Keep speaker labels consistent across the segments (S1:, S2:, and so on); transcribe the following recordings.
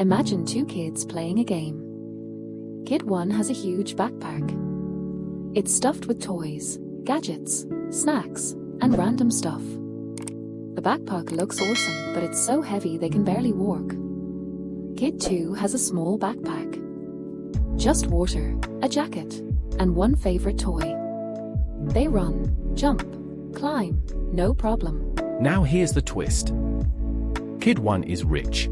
S1: Imagine two kids playing a game. Kid 1 has a huge backpack. It's stuffed with toys, gadgets, snacks, and random stuff. The backpack looks awesome, but it's so heavy they can barely walk. Kid 2 has a small backpack. Just water, a jacket, and one favorite toy. They run, jump, climb, no problem.
S2: Now here's the twist. Kid 1 is rich.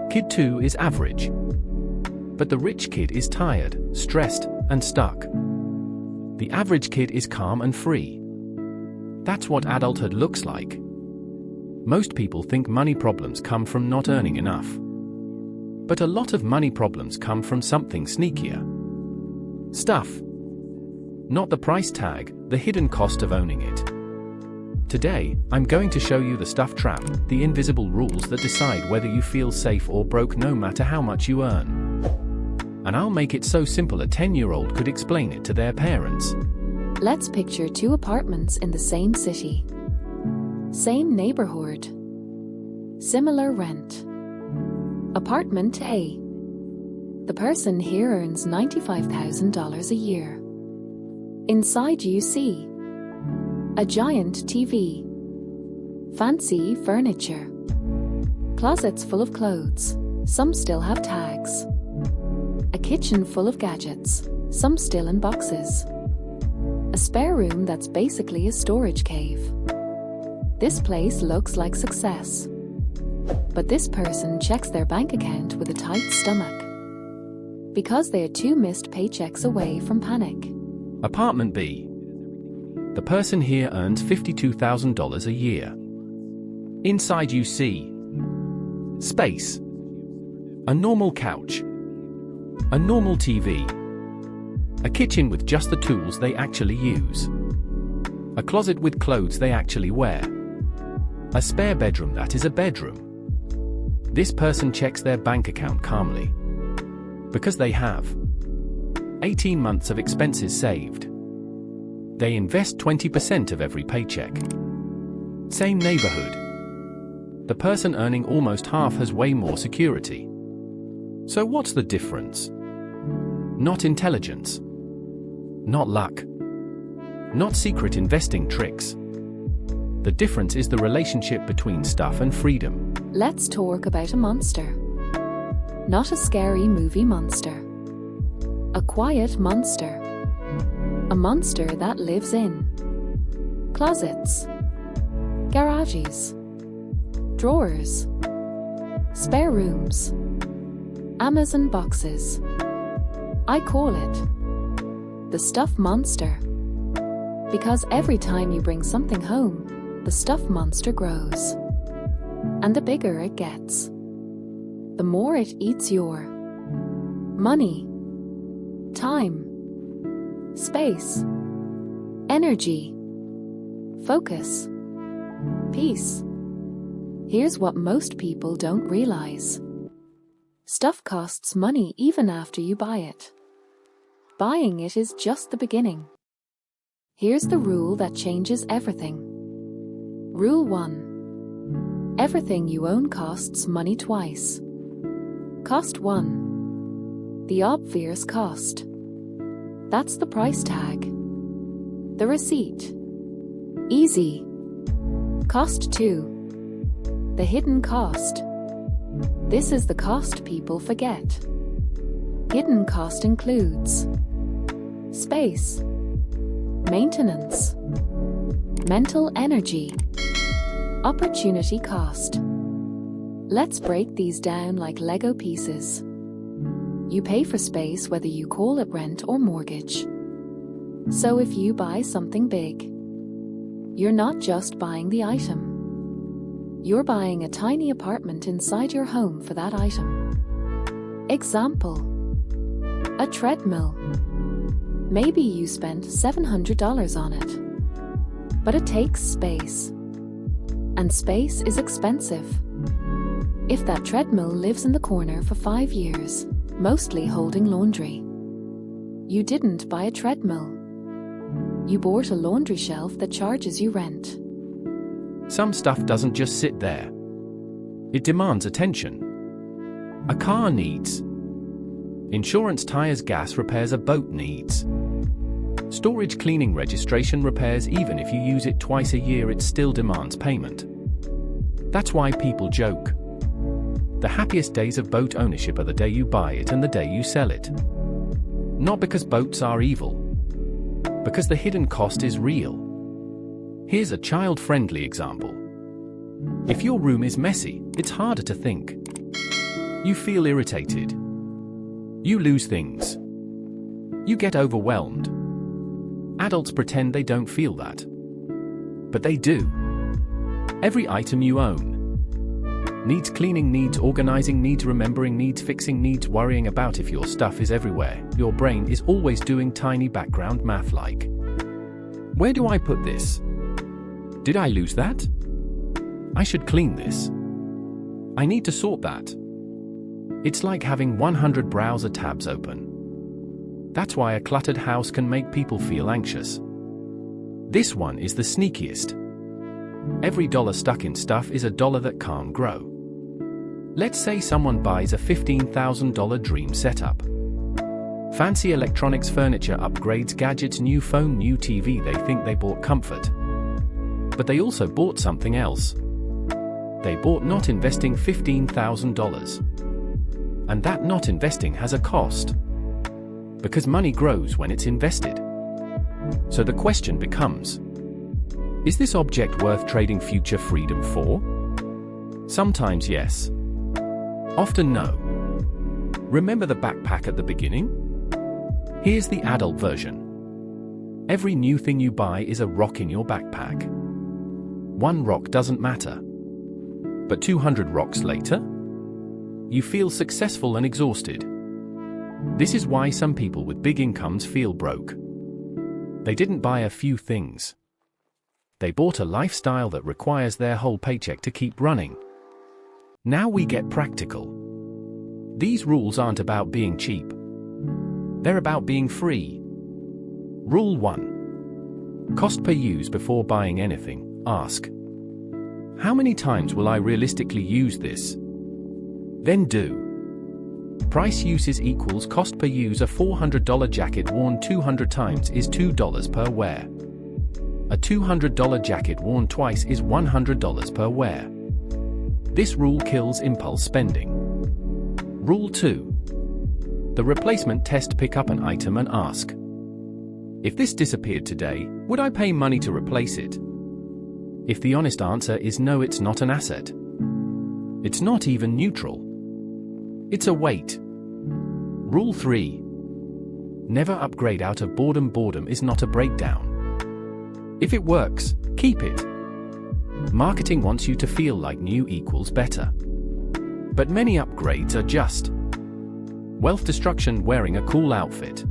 S2: Kid 2 is average. But the rich kid is tired, stressed, and stuck. The average kid is calm and free. That's what adulthood looks like. Most people think money problems come from not earning enough. But a lot of money problems come from something sneakier. Stuff. Not the price tag, the hidden cost of owning it. Today, I'm going to show you the stuff trap, the invisible rules that decide whether you feel safe or broke no matter how much you earn. And I'll make it so simple a 10-year-old could explain it to their parents.
S1: Let's picture two apartments in the same city. Same neighborhood. Similar rent. Apartment A. The person here earns $95,000 a year. Inside you see a giant TV, fancy furniture, closets full of clothes, some still have tags, a kitchen full of gadgets, some still in boxes, a spare room that's basically a storage cave. This place looks like success. But this person checks their bank account with a tight stomach because they are 2 missed paychecks away from panic.
S2: Apartment B. The person here earns $52,000 a year. Inside you see space, a normal couch, a normal TV, a kitchen with just the tools they actually use, a closet with clothes they actually wear, a spare bedroom that is a bedroom. This person checks their bank account calmly because they have 18 months of expenses saved. They invest 20% of every paycheck. Same neighborhood. The person earning almost half has way more security. So what's the difference? Not intelligence. Not luck. Not secret investing tricks. The difference is the relationship between stuff and freedom.
S1: Let's talk about a monster. Not a scary movie monster. A quiet monster. A monster that lives in closets, garages, drawers, spare rooms, Amazon boxes. I call it the stuff monster. Because every time you bring something home, the stuff monster grows. And the bigger it gets, the more it eats your money, time, space, energy, focus, peace. Here's what most people don't realize. Stuff costs money even after you buy it. Buying it is just the beginning. Here's the rule that changes everything. Rule 1. Everything you own costs money twice. Cost 1. The obvious cost. That's the price tag. The receipt. Easy. Cost 2. The hidden cost. This is the cost people forget. Hidden cost includes space, maintenance, mental energy, opportunity cost. Let's break these down like Lego pieces. You pay for space whether you call it rent or mortgage. So if you buy something big, you're not just buying the item. You're buying a tiny apartment inside your home for that item. Example: a treadmill. Maybe you spent $700 on it, but it takes space. And space is expensive. If that treadmill lives in the corner for 5 years, mostly holding laundry, you didn't buy a treadmill. You bought a laundry shelf that charges you rent.
S2: Some stuff doesn't just sit there. It demands attention. A car needs. Insurance, tires, gas, repairs. A boat needs. Storage, cleaning, registration, repairs. Even if you use it twice a year, it still demands payment. That's why people joke. The happiest days of boat ownership are the day you buy it and the day you sell it. Not because boats are evil, because the hidden cost is real. Here's a child-friendly example. If your room is messy, it's harder to think. You feel irritated. You lose things. You get overwhelmed. Adults pretend they don't feel that. But they do. Every item you own needs cleaning, needs organizing, needs remembering, needs fixing, needs worrying about. If your stuff is everywhere, your brain is always doing tiny background math like, where do I put this? Did I lose that? I should clean this. I need to sort that. It's like having 100 browser tabs open. That's why a cluttered house can make people feel anxious. This one is the sneakiest. Every dollar stuck in stuff is a dollar that can't grow. Let's say someone buys a $15,000 dream setup. Fancy electronics, furniture, upgrades, gadgets, new phone, new TV. They think they bought comfort. But they also bought something else. They bought not investing $15,000. And that not investing has a cost. Because money grows when it's invested. So the question becomes, is this object worth trading future freedom for? Sometimes yes. Often no. Remember the backpack at the beginning? Here's the adult version. Every new thing you buy is a rock in your backpack. One rock doesn't matter. But 200 rocks later? You feel successful and exhausted. This is why some people with big incomes feel broke. They didn't buy a few things. They bought a lifestyle that requires their whole paycheck to keep running. Now we get practical. These rules aren't about being cheap. They're about being free. Rule 1. Cost per use. Before buying anything, ask, how many times will I realistically use this? Then do. Price uses equals cost per use. A $400 jacket worn 200 times is $2 per wear. A $200 jacket worn twice is $100 per wear. This rule kills impulse spending. Rule 2. The replacement test. Pick up an item and ask, if this disappeared today, would I pay money to replace it? If the honest answer is no, it's not an asset. It's not even neutral. It's a weight. Rule 3. Never upgrade out of boredom. Boredom is not a breakdown. If it works, keep it. Marketing wants you to feel like new equals better. But many upgrades are just wealth destruction. Wearing a cool outfit.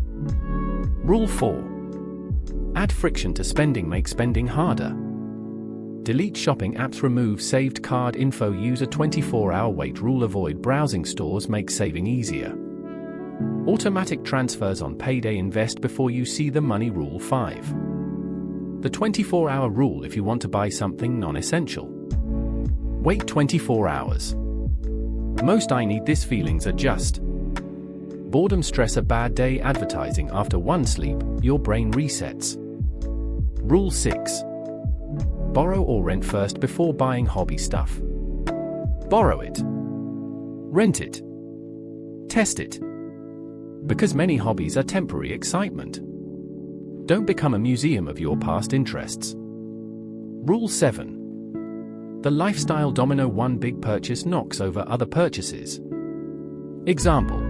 S2: Rule 4. Add friction to spending. Make spending harder. Delete shopping apps. Remove saved card info. Use a 24-hour wait rule. Avoid browsing stores. Make saving easier. Automatic transfers on payday. Invest before you see the money. Rule 5. The 24-hour rule. If you want to buy something non-essential, wait 24 hours. Most I need this feelings are just boredom, stress, a bad day, advertising. After one sleep, your brain resets. Rule 6. Borrow or rent first before buying hobby stuff. Borrow it. Rent it. Test it. Because many hobbies are temporary excitement. Don't become a museum of your past interests. Rule 7. The lifestyle domino. One big purchase knocks over other purchases. Example.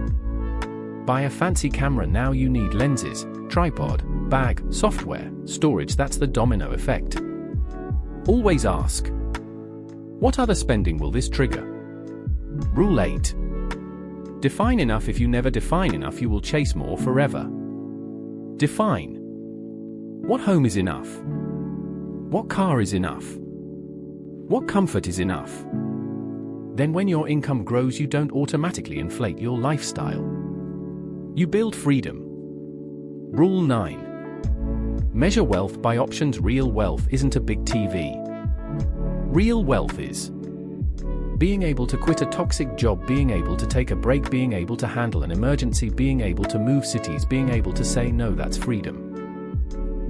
S2: Buy a fancy camera. Now you need lenses, tripod, bag, software, storage. That's the domino effect. Always ask, what other spending will this trigger? Rule 8. Define enough. If you never define enough, you will chase more forever. Define. What home is enough? What car is enough? What comfort is enough? Then when your income grows, you don't automatically inflate your lifestyle. You build freedom. Rule 9. Measure wealth by options. Real wealth isn't a big TV. Real wealth is Being able to quit a toxic job, being able to take a break, being able to handle an emergency, being able to move cities, being able to say no, that's freedom.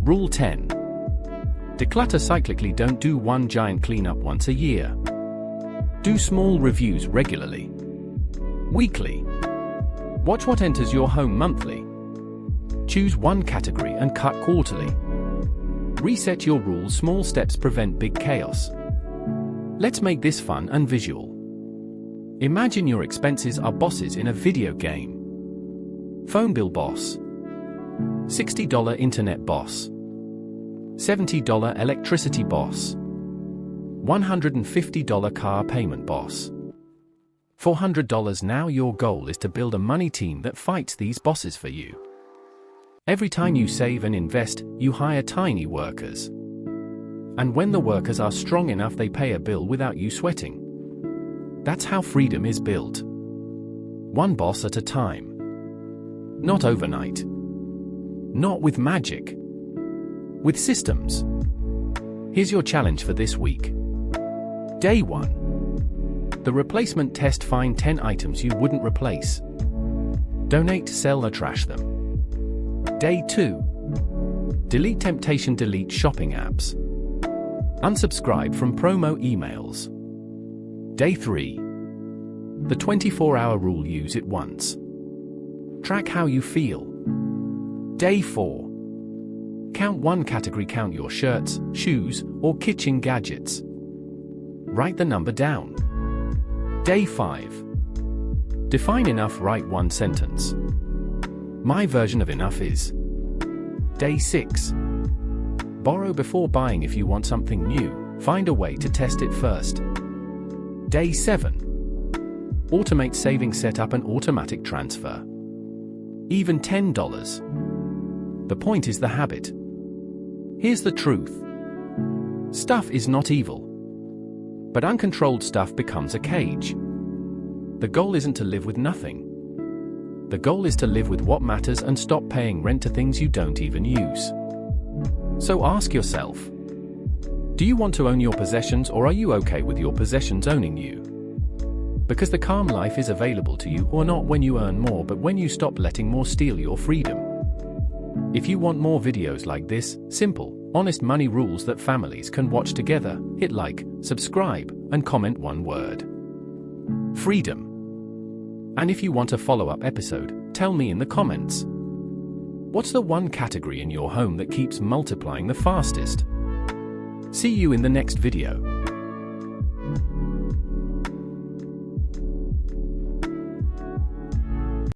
S2: Rule 10. Declutter cyclically. Don't do one giant cleanup once a year. Do small reviews regularly. Weekly. Watch what enters your home monthly. Choose one category and cut quarterly. Reset your rules. Small steps prevent big chaos. Let's make this fun and visual. Imagine your expenses are bosses in a video game. Phone bill boss. $60 internet boss. $70 electricity boss. $150 car payment boss. $400. Now your goal is to build a money team that fights these bosses for you. Every time you save and invest, you hire tiny workers. And when the workers are strong enough, they pay a bill without you sweating. That's how freedom is built. One boss at a time. Not overnight. Not with magic. With systems. Here's your challenge for this week. Day 1. The replacement test. Find 10 items you wouldn't replace. Donate, sell, or trash them. Day 2. Delete temptation. Delete shopping apps. Unsubscribe from promo emails. Day 3. The 24-hour rule. Use it once. Track how you feel. Day 4. Count one category. Count your shirts, shoes, or kitchen gadgets. Write the number down. Day 5. Define enough. Write one sentence. My version of enough is. Day 6. Borrow before buying. If you want something new, find a way to test it first. Day 7. Automate saving. Set up an automatic transfer. Even $10. The point is the habit. Here's the truth. Stuff is not evil. But uncontrolled stuff becomes a cage. The goal isn't to live with nothing. The goal is to live with what matters and stop paying rent to things you don't even use. So ask yourself, do you want to own your possessions, or are you okay with your possessions owning you? Because the calm life is available to you, or not when you earn more, but when you stop letting more steal your freedom. If you want more videos like this, simple, honest money rules that families can watch together, hit like, subscribe, and comment one word. Freedom. And if you want a follow-up episode, tell me in the comments. What's the one category in your home that keeps multiplying the fastest? See you in the next video.